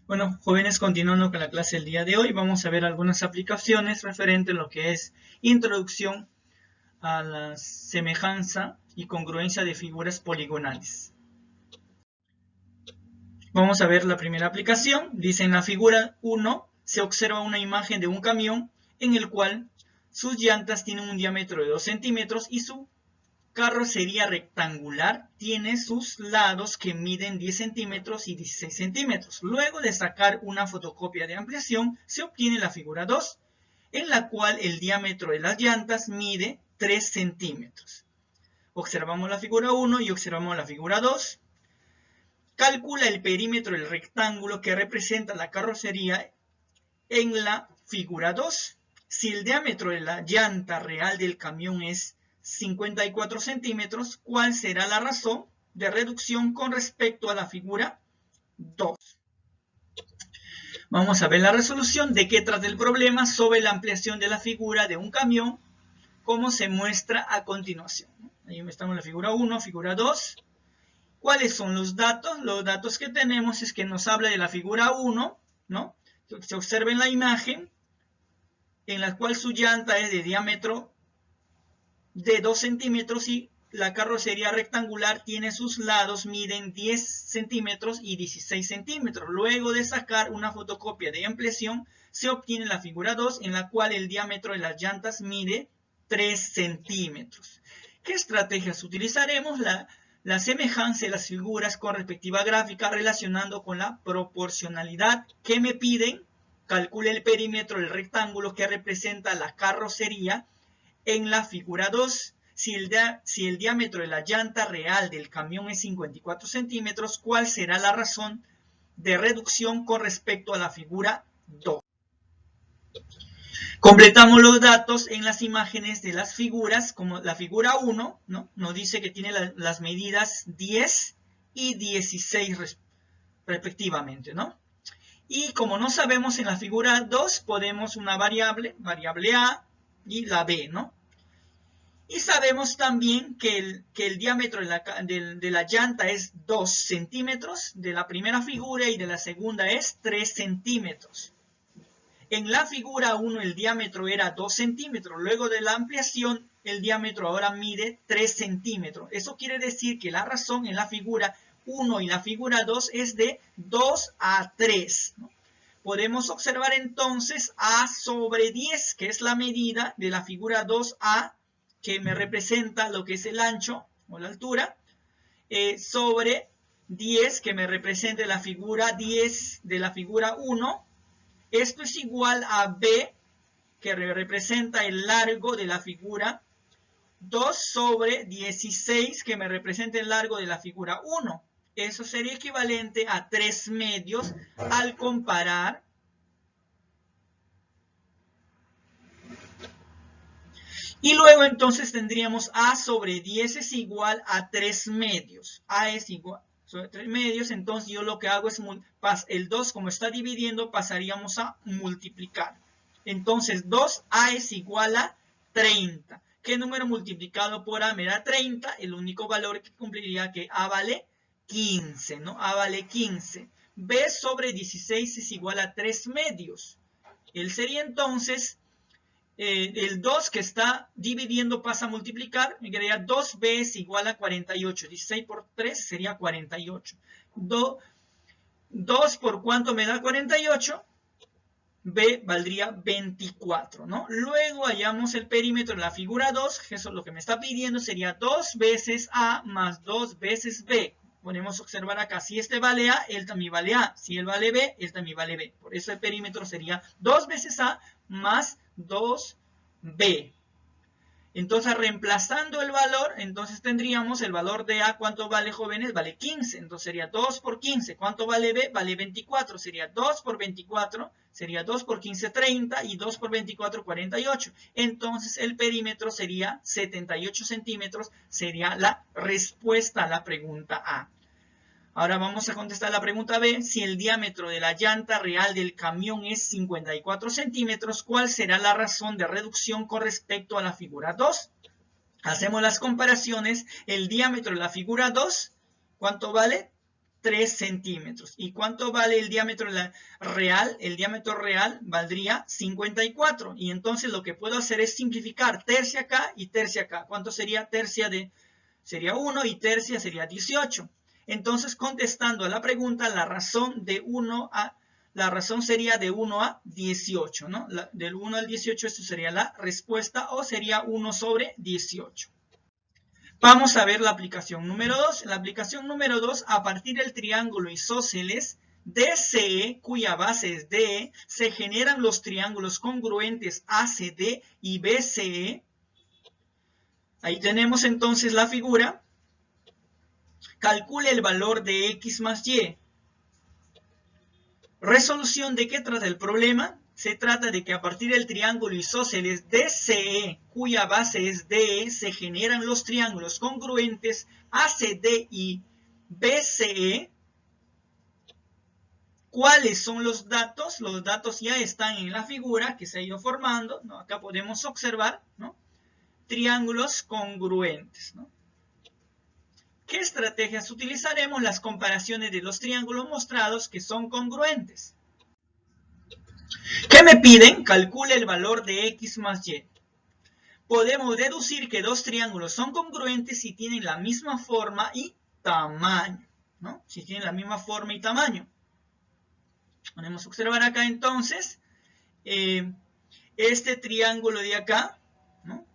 Bueno, jóvenes, continuando con la clase del día de hoy, vamos a ver algunas aplicaciones referentes a lo que es introducción a la semejanza y congruencia de figuras poligonales. Vamos a ver la primera aplicación. Dice: en la figura 1 se observa una imagen de un camión en el cual sus llantas tienen un diámetro de 2 centímetros y su carrocería rectangular tiene sus lados que miden 10 centímetros y 16 centímetros. Luego de sacar una fotocopia de ampliación, se obtiene la figura 2, en la cual el diámetro de las llantas mide 3 centímetros. Observamos la figura 1 y observamos la figura 2. Calcula el perímetro del rectángulo que representa la carrocería en la figura 2. Si el diámetro de la llanta real del camión es 54 centímetros, ¿cuál será la razón de reducción con respecto a la figura 2? Vamos a ver la resolución. ¿De qué trata el problema? Sobre la ampliación de la figura de un camión, como se muestra a continuación. Ahí estamos en la figura 1, figura 2. ¿Cuáles son los datos? Los datos que tenemos es que nos habla de la figura 1, ¿no? Se observa en la imagen, en la cual su llanta es de diámetro de 2 centímetros y la carrocería rectangular tiene sus lados, miden 10 centímetros y 16 centímetros. Luego de sacar una fotocopia de ampliación, se obtiene la figura 2, en la cual el diámetro de las llantas mide 3 centímetros. ¿Qué estrategias utilizaremos? La semejanza de las figuras con respectiva gráfica relacionando con la proporcionalidad. ¿Qué me piden? Calcule el perímetro del rectángulo que representa la carrocería en la figura 2. Si el diámetro de la llanta real del camión es 54 centímetros, ¿cuál será la razón de reducción con respecto a la figura 2? Completamos los datos en las imágenes de las figuras, como la figura 1, ¿no? Nos dice que tiene las medidas 10 y 16 respectivamente, ¿no? Y como no sabemos en la figura 2, podemos una variable A y la B, ¿no? Y sabemos también que el diámetro de la llanta es 2 centímetros de la primera figura y de la segunda es 3 centímetros. En la figura 1 el diámetro era 2 centímetros. Luego de la ampliación, el diámetro ahora mide 3 centímetros. Eso quiere decir que la razón en la figura 1 y la figura 2 es de 2 a 3, ¿no? Podemos observar entonces A sobre 10, que es la medida de la figura 2A, que me representa lo que es el ancho o la altura, sobre 10, que me representa la figura 10 de la figura 1. Esto es igual a B, que representa el largo de la figura 2 sobre 16, que me representa el largo de la figura 1. Eso sería equivalente a 3 medios al comparar y luego entonces tendríamos A sobre 10 es igual a 3 medios. A es igual sobre 3 medios, entonces yo lo que hago es el 2, como está dividiendo, pasaríamos a multiplicar. Entonces 2A es igual a 30. ¿Qué número multiplicado por A me da 30? El único valor que cumpliría que A vale 15, ¿no? A vale 15. B sobre 16 es igual a 3 medios. Él sería entonces el 2 que está dividiendo pasa a multiplicar, me quedaría 2b es igual a 48, 16 por 3 sería 48. 2 por cuánto me da 48, b valdría 24, ¿no? Luego hallamos el perímetro en la figura 2, que eso es lo que me está pidiendo, sería 2 veces a más 2 veces b. Podemos observar acá, si este vale a, él también vale a. Si él vale b, él también vale b. Por eso el perímetro sería 2 veces a más 2b. Entonces, reemplazando el valor, entonces tendríamos el valor de A. ¿Cuánto vale, jóvenes? Vale 15. Entonces sería 2 por 15. ¿Cuánto vale B? Vale 24. Sería 2 por 24. Sería 2 por 15, 30. Y 2 por 24, 48. Entonces, el perímetro sería 78 centímetros. Sería la respuesta a la pregunta A. Ahora vamos a contestar la pregunta B. Si el diámetro de la llanta real del camión es 54 centímetros, ¿cuál será la razón de reducción con respecto a la figura 2? Hacemos las comparaciones. El diámetro de la figura 2, ¿cuánto vale? 3 centímetros. ¿Y cuánto vale el diámetro real? El diámetro real valdría 54. Y entonces lo que puedo hacer es simplificar tercia acá y tercia acá. ¿Cuánto sería tercia de? Sería 1 y tercia sería 18. Entonces, contestando a la pregunta, la razón sería de 1 a 18, ¿no? Del 1 al 18, esto sería la respuesta, o sería 1 sobre 18. Vamos a ver la aplicación número 2. En la aplicación número 2, a partir del triángulo isósceles DCE, cuya base es DE, se generan los triángulos congruentes ACD y BCE. Ahí tenemos entonces la figura. Calcule el valor de X más Y. Resolución. ¿De qué trata el problema? Se trata de que a partir del triángulo isósceles DCE, cuya base es DE, se generan los triángulos congruentes ACD y BCE. ¿Cuáles son los datos? Los datos ya están en la figura que se ha ido formando, ¿no? Acá podemos observar, ¿no? Triángulos congruentes, ¿no? ¿Qué estrategias utilizaremos? Las comparaciones de los triángulos mostrados que son congruentes. ¿Qué me piden? Calcule el valor de X más Y. Podemos deducir que dos triángulos son congruentes si tienen la misma forma y tamaño, ¿no? Si tienen la misma forma y tamaño. Podemos observar acá entonces este triángulo de acá, ¿no?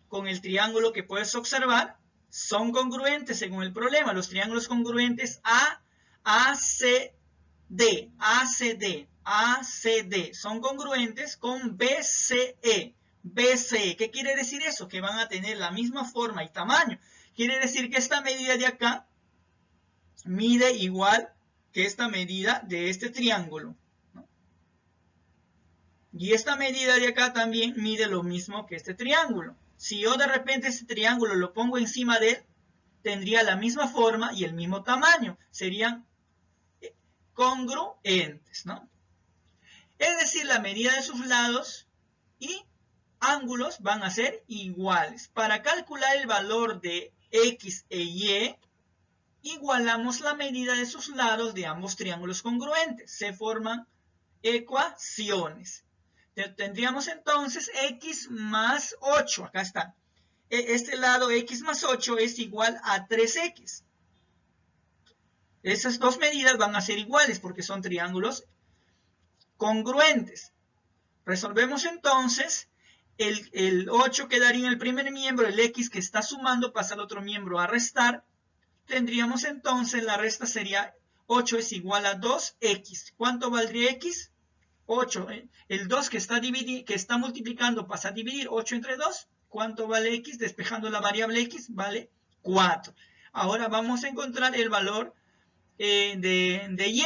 Con el triángulo que puedes observar, son congruentes según el problema. Los triángulos congruentes ACD son congruentes con BCE. ¿Qué quiere decir eso? Que van a tener la misma forma y tamaño. Quiere decir que esta medida de acá mide igual que esta medida de este triángulo, ¿no? Y esta medida de acá también mide lo mismo que este triángulo. Si yo de repente este triángulo lo pongo encima de él, tendría la misma forma y el mismo tamaño. Serían congruentes, ¿no? Es decir, la medida de sus lados y ángulos van a ser iguales. Para calcular el valor de X e Y, igualamos la medida de sus lados de ambos triángulos congruentes. Se forman ecuaciones. Tendríamos entonces X más 8. Acá está. Este lado X más 8 es igual a 3X. Esas dos medidas van a ser iguales porque son triángulos congruentes. Resolvemos entonces. El 8 quedaría en el primer miembro. El X que está sumando pasa al otro miembro a restar. Tendríamos entonces, la resta sería 8 es igual a 2X. ¿Cuánto valdría X? 8. El 2 que está multiplicando pasa a dividir 8 entre 2. ¿Cuánto vale X? Despejando la variable X, vale 4. Ahora vamos a encontrar el valor de Y.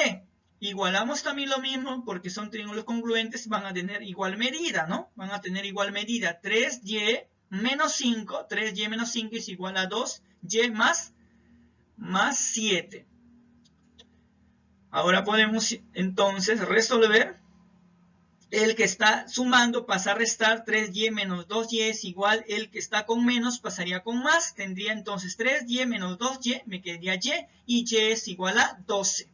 Igualamos también lo mismo porque son triángulos congruentes, van a tener igual medida, ¿no? Van a tener igual medida. 3Y menos 5. 3Y menos 5 es igual a 2Y más 7. Ahora podemos entonces resolver. El que está sumando pasa a restar. 3y menos 2y es igual. El que está con menos pasaría con más. Tendría entonces 3y menos 2y, me quedaría y. Y y es igual a 12.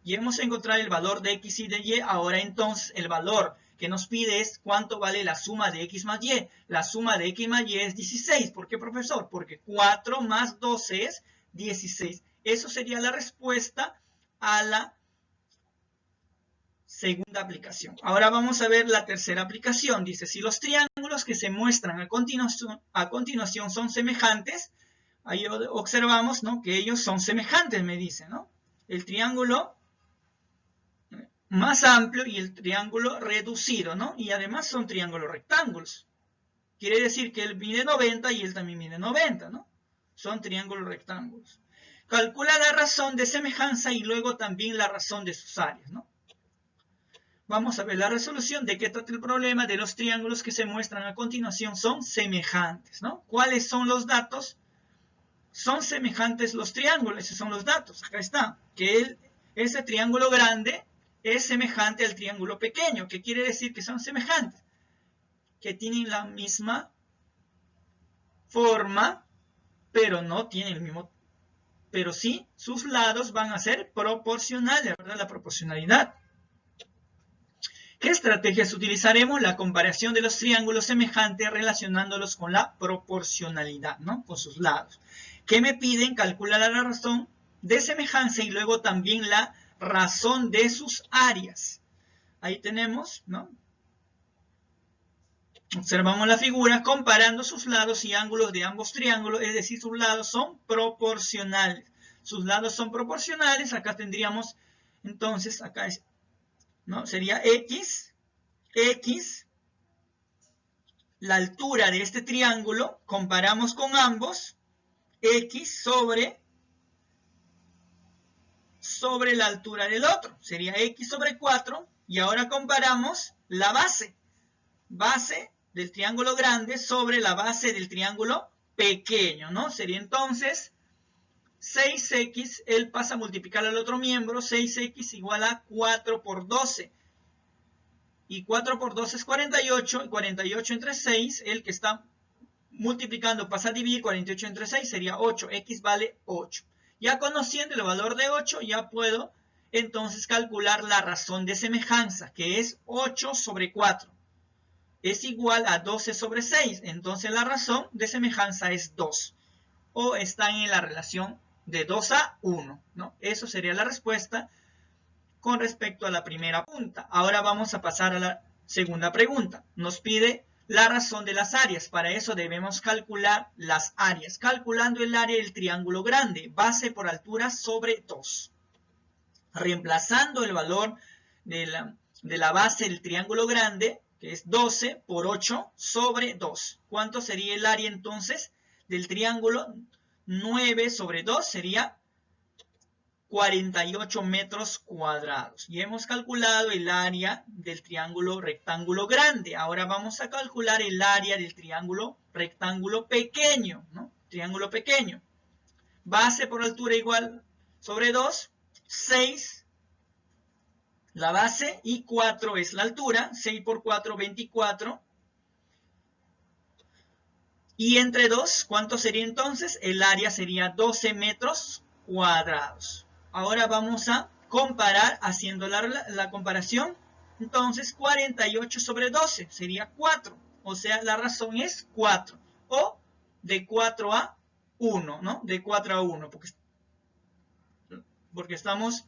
Y hemos encontrado el valor de x y de y. Ahora entonces el valor que nos pide es cuánto vale la suma de x más y. La suma de x más y es 16. ¿Por qué, profesor? Porque 4 más 12 es 16. Eso sería la respuesta a la segunda aplicación. Ahora vamos a ver la tercera aplicación. Dice, si los triángulos que se muestran a continuación son semejantes, ahí observamos, ¿no?, que ellos son semejantes, me dice, ¿no? El triángulo más amplio y el triángulo reducido, ¿no? Y además son triángulos rectángulos. Quiere decir que él mide 90 y él también mide 90, ¿no? Son triángulos rectángulos. Calcula la razón de semejanza y luego también la razón de sus áreas, ¿no? Vamos a ver la resolución. ¿De qué trata el problema? De los triángulos que se muestran a continuación son semejantes, ¿no? ¿Cuáles son los datos? Son semejantes los triángulos, esos son los datos. Acá está, que ese triángulo grande es semejante al triángulo pequeño. ¿Qué quiere decir que son semejantes? Que tienen la misma forma, pero no tienen pero sí sus lados van a ser proporcionales, ¿verdad? La proporcionalidad. ¿Qué estrategias utilizaremos? La comparación de los triángulos semejantes relacionándolos con la proporcionalidad, ¿no? Con sus lados. ¿Qué me piden? Calcular la razón de semejanza y luego también la razón de sus áreas. Ahí tenemos, ¿no? Observamos la figura comparando sus lados y ángulos de ambos triángulos, es decir, sus lados son proporcionales. Sus lados son proporcionales, acá tendríamos, entonces, acá es, ¿no? Sería X, la altura de este triángulo, comparamos con ambos, X sobre la altura del otro, sería X sobre 4, y ahora comparamos la base del triángulo grande sobre la base del triángulo pequeño, ¿no? Sería entonces 6x, él pasa a multiplicar al otro miembro, 6x igual a 4 por 12. Y 4 por 12 es 48, y 48 entre 6, el que está multiplicando pasa a dividir, 48 entre 6 sería 8, x vale 8. Ya conociendo el valor de 8, ya puedo entonces calcular la razón de semejanza, que es 8 sobre 4. Es igual a 12 sobre 6. Entonces la razón de semejanza es 2. O están en la relación de 2 a 1, ¿no? Eso sería la respuesta con respecto a la primera pregunta. Ahora vamos a pasar a la segunda pregunta. Nos pide la razón de las áreas. Para eso debemos calcular las áreas. Calculando el área del triángulo grande, base por altura sobre 2. Reemplazando el valor de la base del triángulo grande, que es 12 por 8 sobre 2. ¿Cuánto sería el área entonces del triángulo? 9 sobre 2 sería 48 metros cuadrados. Y hemos calculado el área del triángulo rectángulo grande. Ahora vamos a calcular el área del triángulo rectángulo pequeño, ¿no? Triángulo pequeño. Base por altura igual sobre 2, 6 la base y 4 es la altura, 6 por 4, 24. Y entre 2, ¿cuánto sería entonces? El área sería 12 metros cuadrados. Ahora vamos a comparar, haciendo la comparación. Entonces, 48 sobre 12 sería 4. O sea, la razón es 4. O de 4 a 1, ¿no? De 4 a 1, porque estamos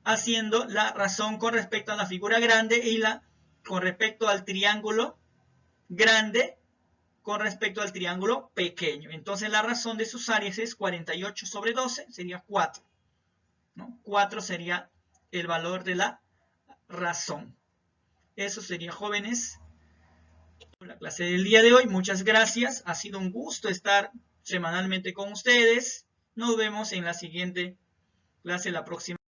haciendo la razón con respecto a la figura grande y con respecto al triángulo grande con respecto al triángulo pequeño. Entonces la razón de sus áreas es 48 sobre 12, sería 4. ¿No? 4 sería el valor de la razón. Eso sería, jóvenes, la clase del día de hoy. Muchas gracias. Ha sido un gusto estar semanalmente con ustedes. Nos vemos en la siguiente clase la próxima.